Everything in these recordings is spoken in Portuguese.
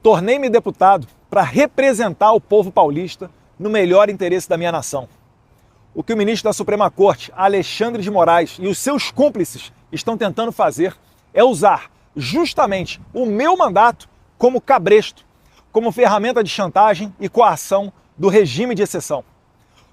Tornei-me deputado para representar o povo paulista no melhor interesse da minha nação. O que o ministro da Suprema Corte, Alexandre de Moraes, e os seus cúmplices estão tentando fazer é usar justamente o meu mandato como cabresto, como ferramenta de chantagem e coação do regime de exceção,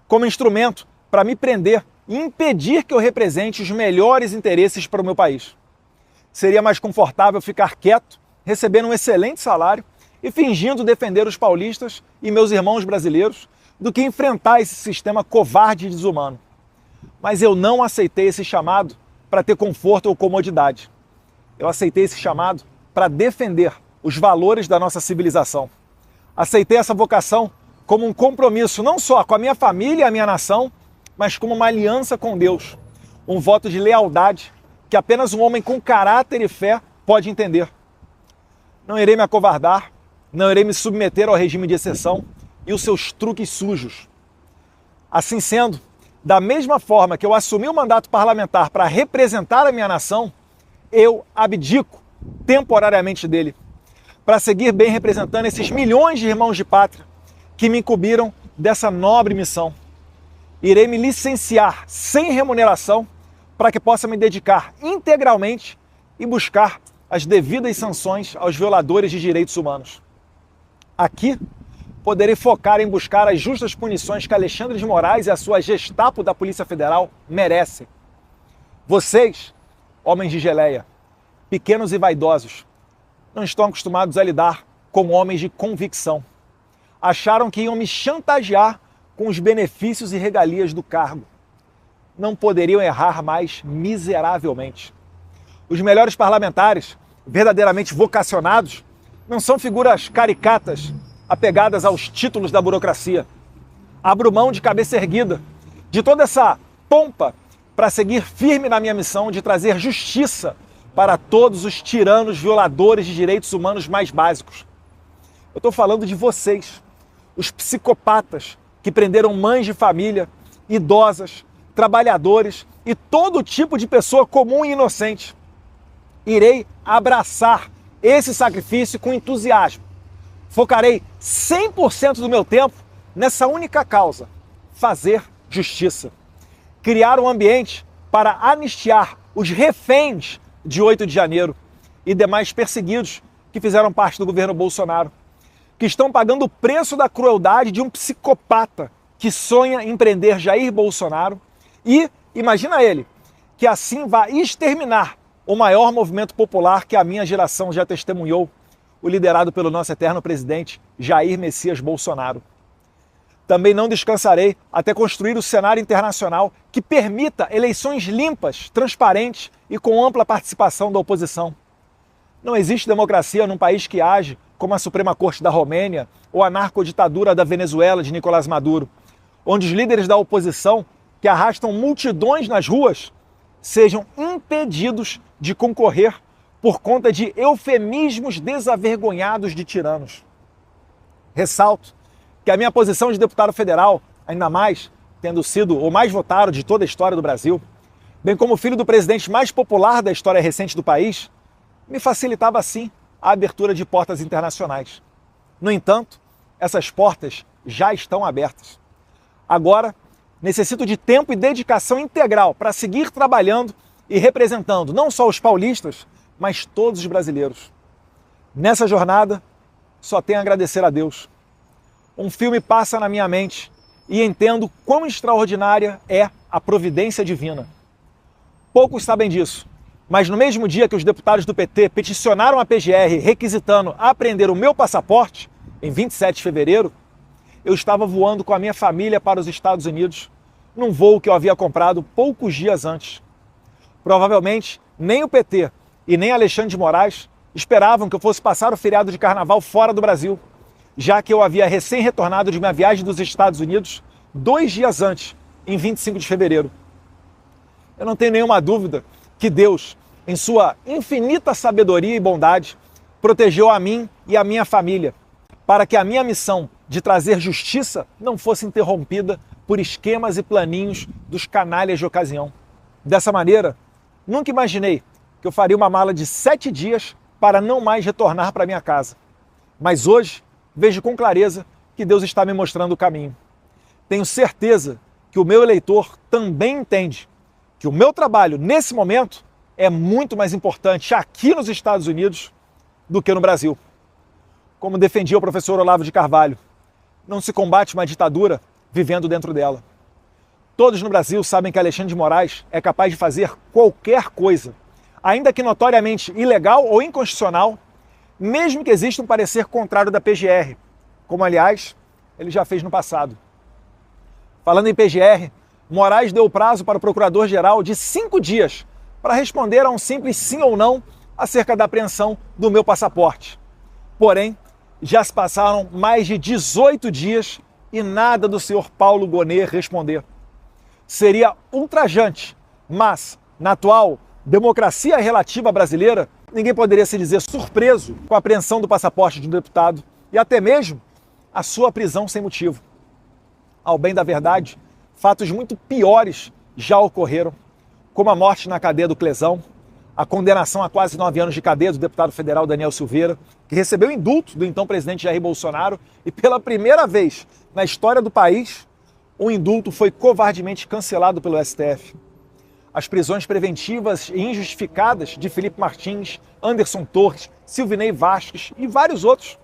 como instrumento para me prender e impedir que eu represente os melhores interesses para o meu país. Seria mais confortável ficar quieto, recebendo um excelente salário e fingindo defender os paulistas e meus irmãos brasileiros do que enfrentar esse sistema covarde e desumano. Mas eu não aceitei esse chamado para ter conforto ou comodidade. Eu aceitei esse chamado para defender os valores da nossa civilização. Aceitei essa vocação como um compromisso não só com a minha família e a minha nação, mas como uma aliança com Deus, um voto de lealdade que apenas um homem com caráter e fé pode entender. Não irei me acovardar, não irei me submeter ao regime de exceção e os seus truques sujos. Assim sendo, da mesma forma que eu assumi o mandato parlamentar para representar a minha nação, eu abdico temporariamente dele, para seguir bem representando esses milhões de irmãos de pátria que me incumbiram dessa nobre missão. Irei me licenciar sem remuneração para que possa me dedicar integralmente e buscar as devidas sanções aos violadores de direitos humanos. Aqui, poderei focar em buscar as justas punições que Alexandre de Moraes e a sua Gestapo da Polícia Federal merecem. Vocês, homens de geleia, pequenos e vaidosos, não estão acostumados a lidar com homens de convicção. Acharam que iam me chantagear com os benefícios e regalias do cargo. Não poderiam errar mais miseravelmente. Os melhores parlamentares, verdadeiramente vocacionados, não são figuras caricatas apegadas aos títulos da burocracia. Abro mão de cabeça erguida de toda essa pompa para seguir firme na minha missão de trazer justiça para todos os tiranos violadores de direitos humanos mais básicos. Eu estou falando de vocês, os psicopatas que prenderam mães de família, idosas, trabalhadores e todo tipo de pessoa comum e inocente. Irei abraçar esse sacrifício com entusiasmo. Focarei 100% do meu tempo nessa única causa: fazer justiça. Criar um ambiente para anistiar os reféns de 8 de janeiro e demais perseguidos que fizeram parte do governo Bolsonaro, que estão pagando o preço da crueldade de um psicopata que sonha em prender Jair Bolsonaro e, imagina ele, que assim vai exterminar o maior movimento popular que a minha geração já testemunhou, o liderado pelo nosso eterno presidente Jair Messias Bolsonaro. Também não descansarei até construir o cenário internacional que permita eleições limpas, transparentes e com ampla participação da oposição. Não existe democracia num país que age como a Suprema Corte da Romênia ou a narcoditadura da Venezuela de Nicolás Maduro, onde os líderes da oposição, que arrastam multidões nas ruas, sejam impedidos de concorrer por conta de eufemismos desavergonhados de tiranos. Ressalto que a minha posição de deputado federal, ainda mais tendo sido o mais votado de toda a história do Brasil, bem como filho do presidente mais popular da história recente do país, me facilitava sim a abertura de portas internacionais. No entanto, essas portas já estão abertas. Agora, necessito de tempo e dedicação integral para seguir trabalhando e representando não só os paulistas, mas todos os brasileiros. Nessa jornada, só tenho a agradecer a Deus. Um filme passa na minha mente e entendo quão extraordinária é a providência divina. Poucos sabem disso, mas no mesmo dia que os deputados do PT peticionaram a PGR requisitando apreender o meu passaporte, em 27 de fevereiro, eu estava voando com a minha família para os Estados Unidos, num voo que eu havia comprado poucos dias antes. Provavelmente, nem o PT e nem Alexandre de Moraes esperavam que eu fosse passar o feriado de carnaval fora do Brasil, já que eu havia recém-retornado de minha viagem dos Estados Unidos 2 dias antes, em 25 de fevereiro. Eu não tenho nenhuma dúvida que Deus, em sua infinita sabedoria e bondade, protegeu a mim e a minha família, para que a minha missão de trazer justiça não fosse interrompida por esquemas e planinhos dos canalhas de ocasião. Dessa maneira, nunca imaginei que eu faria uma mala de 7 dias para não mais retornar para minha casa. Mas hoje vejo com clareza que Deus está me mostrando o caminho. Tenho certeza que o meu eleitor também entende que o meu trabalho nesse momento é muito mais importante aqui nos Estados Unidos do que no Brasil. Como defendia o professor Olavo de Carvalho, não se combate uma ditadura vivendo dentro dela. Todos no Brasil sabem que Alexandre de Moraes é capaz de fazer qualquer coisa, ainda que notoriamente ilegal ou inconstitucional, mesmo que exista um parecer contrário da PGR, como, aliás, ele já fez no passado. Falando em PGR, Moraes deu prazo para o procurador-geral de 5 dias para responder a um simples sim ou não acerca da apreensão do meu passaporte. Porém, já se passaram mais de 18 dias e nada do senhor Paulo Gonet responder. Seria ultrajante, mas, na atual democracia relativa brasileira, ninguém poderia se dizer surpreso com a apreensão do passaporte de um deputado e até mesmo a sua prisão sem motivo. Ao bem da verdade, fatos muito piores já ocorreram, como a morte na cadeia do Clesão, a condenação a quase 9 anos de cadeia do deputado federal Daniel Silveira, que recebeu indulto do então presidente Jair Bolsonaro e pela primeira vez na história do país, o indulto foi covardemente cancelado pelo STF. As prisões preventivas e injustificadas de Felipe Martins, Anderson Torres, Silvinei Vasquez e vários outros,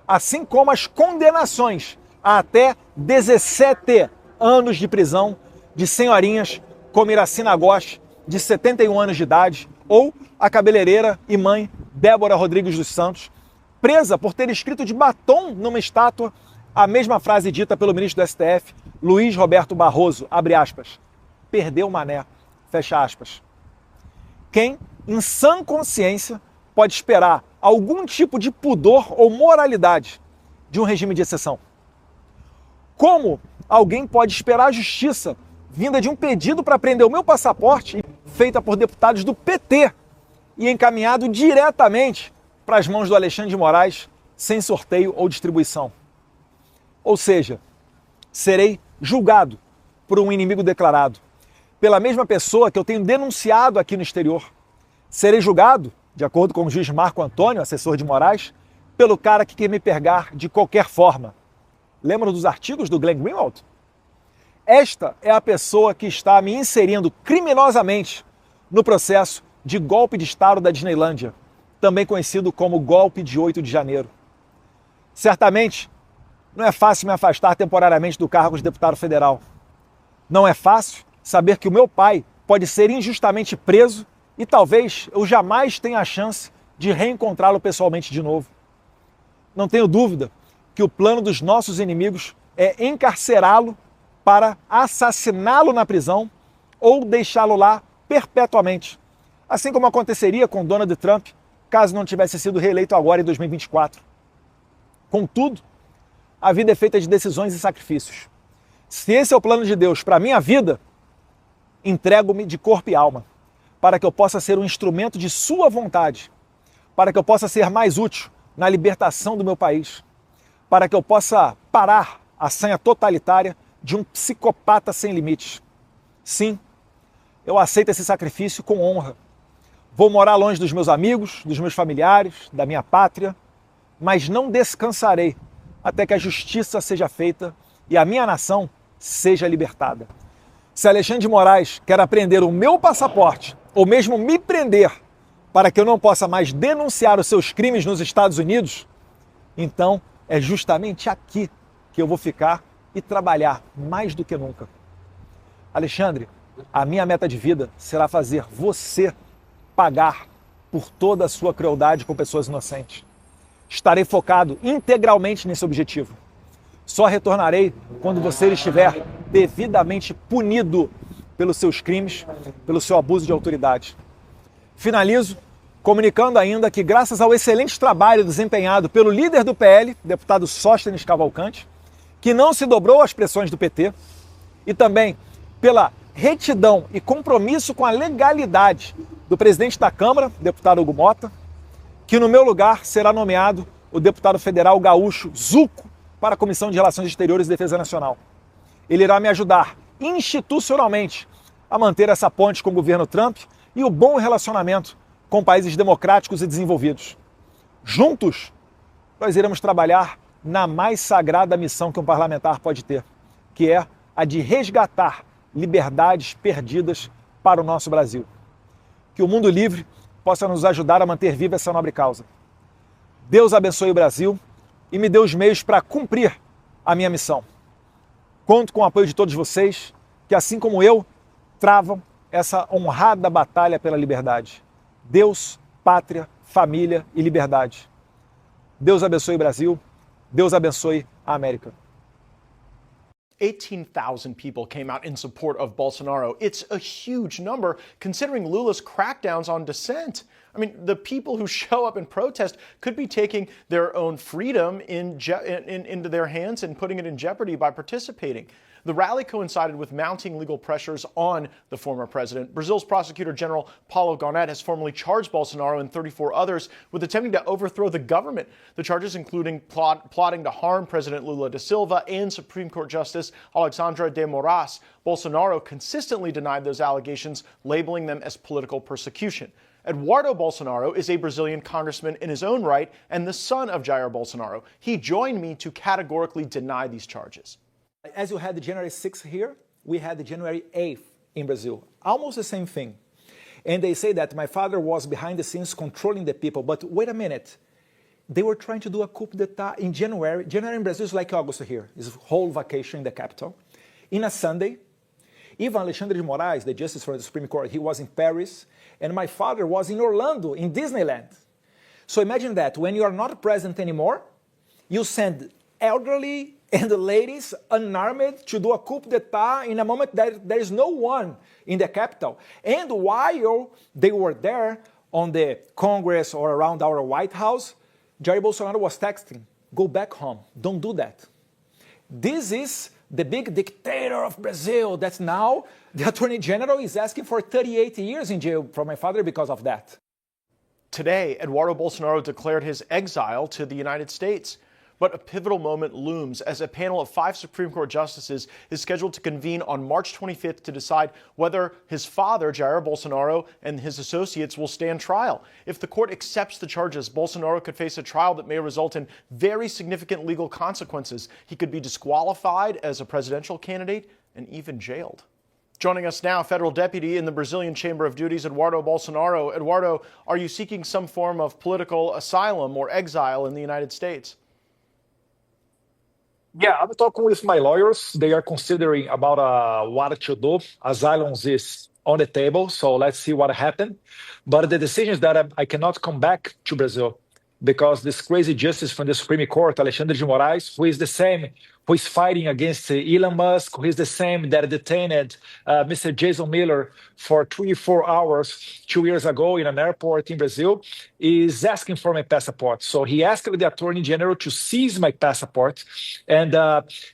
assim como as condenações a até 17 anos de prisão de senhorinhas como Iracina Gosch, de 71 anos de idade, ou a cabeleireira e mãe Débora Rodrigues dos Santos, presa por ter escrito de batom numa estátua a mesma frase dita pelo ministro do STF, Luiz Roberto Barroso, abre aspas, perdeu mané, fecha aspas. Quem, em sã consciência, pode esperar algum tipo de pudor ou moralidade de um regime de exceção? Como alguém pode esperar a justiça vinda de um pedido para prender o meu passaporte feita por deputados do PT e encaminhado diretamente para as mãos do Alexandre de Moraes sem sorteio ou distribuição? Ou seja, serei julgado por um inimigo declarado, pela mesma pessoa que eu tenho denunciado aqui no exterior. Serei julgado, de acordo com o juiz Marco Antônio, assessor de Moraes, pelo cara que quer me pegar de qualquer forma. Lembram dos artigos do Glenn Greenwald? Esta é a pessoa que está me inserindo criminosamente no processo de golpe de Estado da Disneylândia, também conhecido como golpe de 8 de janeiro. Certamente, não é fácil me afastar temporariamente do cargo de deputado federal. Não é fácil saber que o meu pai pode ser injustamente preso e talvez eu jamais tenha a chance de reencontrá-lo pessoalmente de novo. Não tenho dúvida que o plano dos nossos inimigos é encarcerá-lo para assassiná-lo na prisão ou deixá-lo lá perpetuamente, assim como aconteceria com Donald Trump caso não tivesse sido reeleito agora em 2024. Contudo, a vida é feita de decisões e sacrifícios. Se esse é o plano de Deus para a minha vida, entrego-me de corpo e alma, para que eu possa ser um instrumento de sua vontade, para que eu possa ser mais útil na libertação do meu país, para que eu possa parar a sanha totalitária de um psicopata sem limites. Sim, eu aceito esse sacrifício com honra. Vou morar longe dos meus amigos, dos meus familiares, da minha pátria, mas não descansarei até que a justiça seja feita e a minha nação seja libertada. Se Alexandre de Moraes quer apreender o meu passaporte, ou mesmo me prender, para que eu não possa mais denunciar os seus crimes nos Estados Unidos, então é justamente aqui que eu vou ficar e trabalhar mais do que nunca. Alexandre, a minha meta de vida será fazer você pagar por toda a sua crueldade com pessoas inocentes. Estarei focado integralmente nesse objetivo. Só retornarei quando você estiver devidamente punido pelos seus crimes, pelo seu abuso de autoridade. Finalizo comunicando ainda que, graças ao excelente trabalho desempenhado pelo líder do PL, deputado Sóstenes Cavalcante, que não se dobrou às pressões do PT, e também pela retidão e compromisso com a legalidade do presidente da Câmara, deputado Hugo Mota, que no meu lugar será nomeado o deputado federal gaúcho Zuco para a Comissão de Relações Exteriores e Defesa Nacional. Ele irá me ajudar institucionalmente a manter essa ponte com o governo Trump e o bom relacionamento com países democráticos e desenvolvidos. Juntos, nós iremos trabalhar na mais sagrada missão que um parlamentar pode ter, que é a de resgatar liberdades perdidas para o nosso Brasil. Que o Mundo Livre possa nos ajudar a manter viva essa nobre causa. Deus abençoe o Brasil e me dê os meios para cumprir a minha missão. Conto com o apoio de todos vocês, que assim como eu, travam essa honrada batalha pela liberdade. Deus, pátria, família e liberdade. Deus abençoe o Brasil, Deus abençoe a América. 18,000 people came out in support of Bolsonaro. It's a huge number considering Lula's crackdowns on dissent. I mean, the people who show up and protest could be taking their own freedom into their hands and putting it in jeopardy by participating. The rally coincided with mounting legal pressures on the former president. Brazil's Prosecutor General Paulo Garnet has formally charged Bolsonaro and 34 others with attempting to overthrow the government. The charges including plotting to harm President Lula da Silva and Supreme Court Justice Alexandre de Moraes. Bolsonaro consistently denied those allegations, labeling them as political persecution. Eduardo Bolsonaro is a Brazilian congressman in his own right and the son of Jair Bolsonaro. He joined me to categorically deny these charges. As you had the January 6th here, we had the January 8th in Brazil. Almost the same thing. And they say that my father was behind the scenes controlling the people. But wait a minute. They were trying to do a coup d'etat in January. January in Brazil is like August here. It's a whole vacation in the capital. In a Sunday, even Alexandre de Moraes, the justice for the Supreme Court, he was in Paris. And my father was in Orlando, in Disneyland. So imagine that. When you are not president anymore, you send elderly and the ladies unarmed to do a coup d'etat in a moment that there is no one in the capital. And while they were there on the Congress or around our White House, Jair Bolsonaro was texting, go back home, don't do that. This is the big dictator of Brazil that now the Attorney General is asking for 38 years in jail for my father because of that. Today, Eduardo Bolsonaro declared his exile to the United States. But a pivotal moment looms as a panel of 5 Supreme Court justices is scheduled to convene on March 25th to decide whether his father, Jair Bolsonaro, and his associates will stand trial. If the court accepts the charges, Bolsonaro could face a trial that may result in very significant legal consequences. He could be disqualified as a presidential candidate and even jailed. Joining us now, federal deputy in the Brazilian Chamber of Duties, Eduardo Bolsonaro. Eduardo, are you seeking some form of political asylum or exile in the United States? Yeah, I'm talking with my lawyers. They are considering about what to do. Asylums is on the table, so let's see what happened. But the decision is that I cannot come back to Brazil because this crazy justice from the Supreme Court, Alexandre de Moraes, who is the same, who is fighting against Elon Musk, who is the same that detained Mr. Jason Miller for 24 hours 2 years ago in an airport in Brazil, is asking for my passport. So he asked the Attorney General to seize my passport. And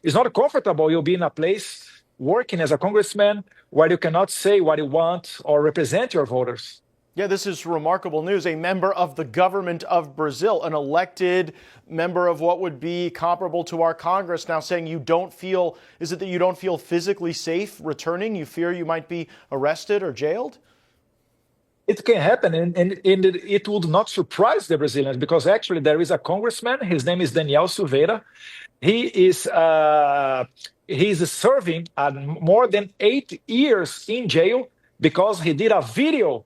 it's not comfortable. You'll be in a place working as a congressman where you cannot say what you want or represent your voters. Yeah, this is remarkable news. A member of the government of Brazil, an elected member of what would be comparable to our Congress, now saying you don't feel, is it that you don't feel physically safe returning? You fear you might be arrested or jailed? It can happen, and it would not surprise the Brazilians because actually there is a congressman. His name is Daniel Silveira. He is serving more than 8 years in jail because he did a video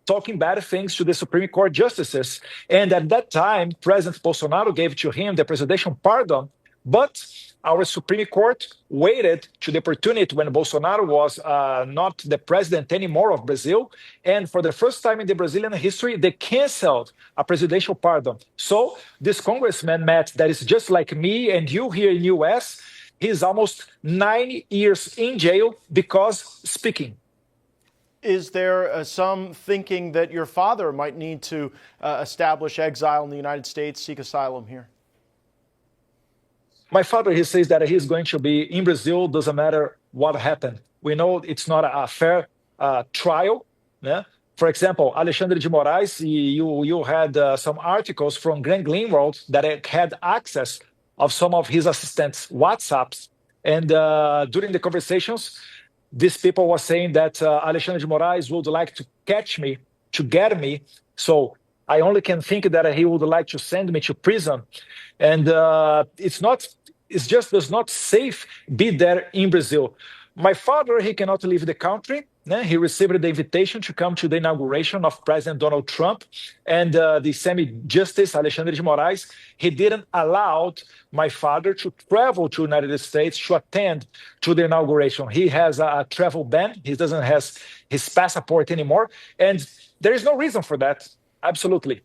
talking bad things to the Supreme Court justices. And at that time, President Bolsonaro gave to him the presidential pardon, but our Supreme Court waited to the opportunity when Bolsonaro was not the president anymore of Brazil. And for the first time in the Brazilian history, they canceled a presidential pardon. So this congressman, Matt, that is just like me and you here in the US, he's almost 9 years in jail because speaking. Is there some thinking that your father might need to establish exile in the United States, seek asylum here? My father, he says that he's going to be in Brazil, doesn't matter what happened. We know it's not a fair trial. Yeah? For example, Alexandre de Moraes, you had some articles from Glenn Greenwald that had access of some of his assistants' WhatsApps. And during the conversations, these people were saying that Alexandre de Moraes would like to catch me, to get me. So I only can think that he would like to send me to prison. And it's just does not safe be there in Brazil. My father, he cannot leave the country. He received the invitation to come to the inauguration of President Donald Trump, and the semi-justice Alexandre de Moraes, he didn't allow my father to travel to the United States to attend to the inauguration. He has a travel ban. He doesn't have his passport anymore, and there is no reason for that. Absolutely.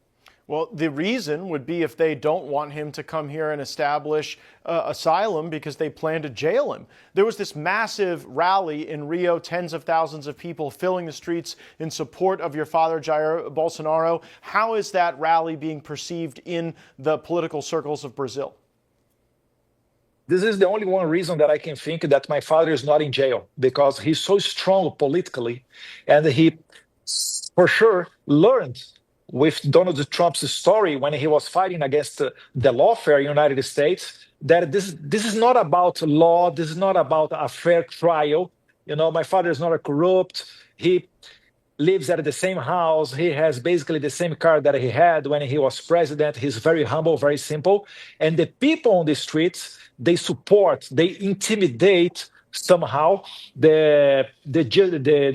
Well, the reason would be if they don't want him to come here and establish asylum because they plan to jail him. There was this massive rally in Rio, tens of thousands of people filling the streets in support of your father, Jair Bolsonaro. How is that rally being perceived in the political circles of Brazil? This is the only one reason that I can think that my father is not in jail, because he's so strong politically, and he for sure learned with Donald Trump's story when he was fighting against the lawfare in the United States, that this is not about law, this is not about a fair trial. My father is not a corrupt. He lives at the same house. He has basically the same car that he had when he was president. He's very humble, very simple. And the people on the streets, they support, they intimidate somehow the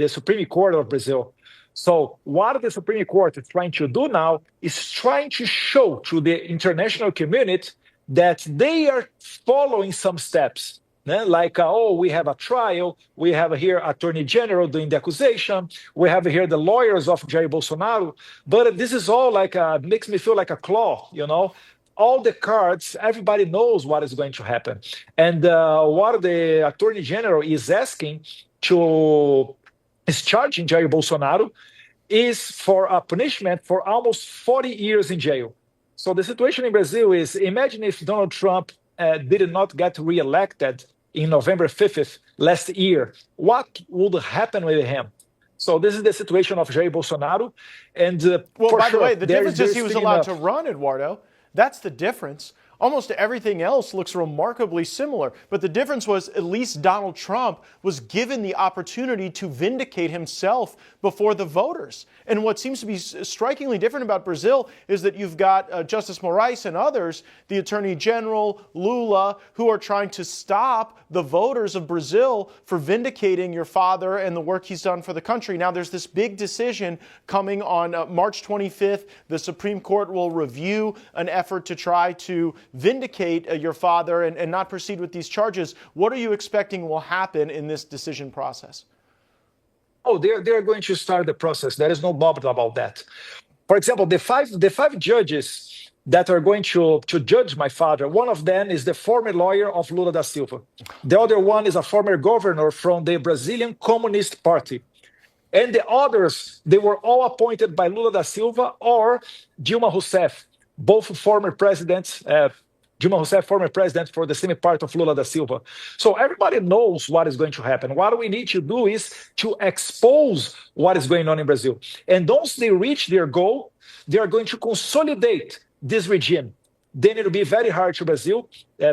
Supreme Court of Brazil. So what the Supreme Court is trying to do now is trying to show to the international community that they are following some steps. Like, we have a trial, we have here Attorney General doing the accusation, we have here the lawyers of Jair Bolsonaro, but this is all makes me feel like a claw, all the cards, everybody knows what is going to happen. And what the Attorney General is asking is charging Jair Bolsonaro is for a punishment for almost 40 years in jail. So the situation in Brazil is, imagine if Donald Trump did not get reelected in November 5th last year, what would happen with him? So this is the situation of Jair Bolsonaro. And by the way, the difference is he was allowed to run, Eduardo. That's the difference. Almost everything else looks remarkably similar. But the difference was at least Donald Trump was given the opportunity to vindicate himself before the voters. And what seems to be strikingly different about Brazil is that you've got Justice Moraes and others, the Attorney General, Lula, who are trying to stop the voters of Brazil for vindicating your father and the work he's done for the country. Now, there's this big decision coming on March 25th. The Supreme Court will review an effort to try to vindicate your father and not proceed with these charges. What are you expecting will happen in this decision process? Oh, they're going to start the process. There is no doubt about that. For example, the five judges that are going to judge my father, one of them is the former lawyer of Lula da Silva. The other one is a former governor from the Brazilian Communist Party. And the others, they were all appointed by Lula da Silva or Dilma Rousseff, both former presidents. Dilma Rousseff, former president for the same part of Lula da Silva. So everybody knows what is going to happen. What we need to do is to expose what is going on in Brazil. And once they reach their goal, they are going to consolidate this regime. Then it will be very hard to Brazil,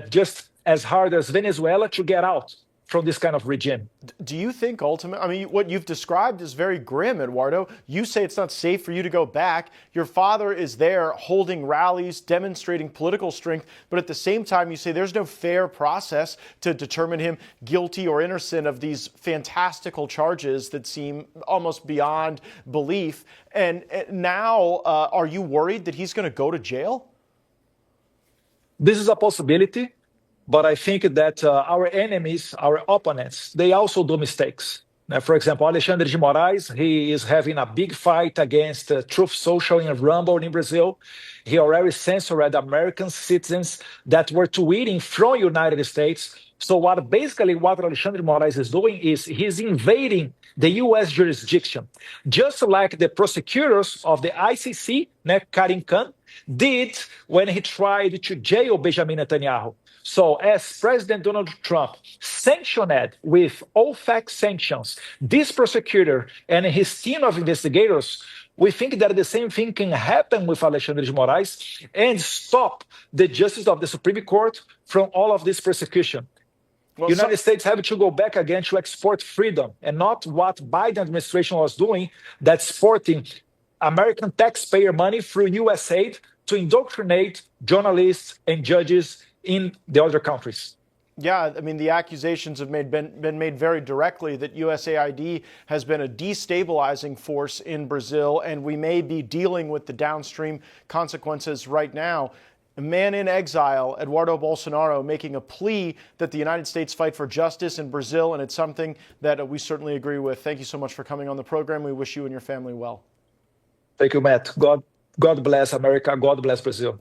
just as hard as Venezuela, to get out from this kind of regime. Do you think ultimately, what you've described is very grim, Eduardo. You say it's not safe for you to go back. Your father is there holding rallies, demonstrating political strength, but at the same time, you say there's no fair process to determine him guilty or innocent of these fantastical charges that seem almost beyond belief. And now, are you worried that he's going to go to jail? This is a possibility. But I think that our enemies, our opponents, they also do mistakes. For example, Alexandre de Moraes, he is having a big fight against Truth Social and Rumble in Brazil. He already censored American citizens that were tweeting from United States. So what Alexandre de Moraes is doing is he's invading the U.S. jurisdiction, just like the prosecutors of the ICC, Karim Khan, did when he tried to jail Benjamin Netanyahu. So as President Donald Trump sanctioned with OFAC sanctions this prosecutor and his team of investigators, we think that the same thing can happen with Alexandre de Moraes and stop the justice of the Supreme Court from all of this persecution. Well, United States have to go back again to export freedom and not what Biden administration was doing, that's exporting American taxpayer money through USAID to indoctrinate journalists and judges in the other countries. Yeah, I mean, the accusations have been made very directly that USAID has been a destabilizing force in Brazil, and we may be dealing with the downstream consequences right now. A man in exile, Eduardo Bolsonaro, making a plea that the United States fight for justice in Brazil, and it's something that we certainly agree with. Thank you so much for coming on the program. We wish you and your family well. Thank you, Matt. God bless America. God bless Brazil.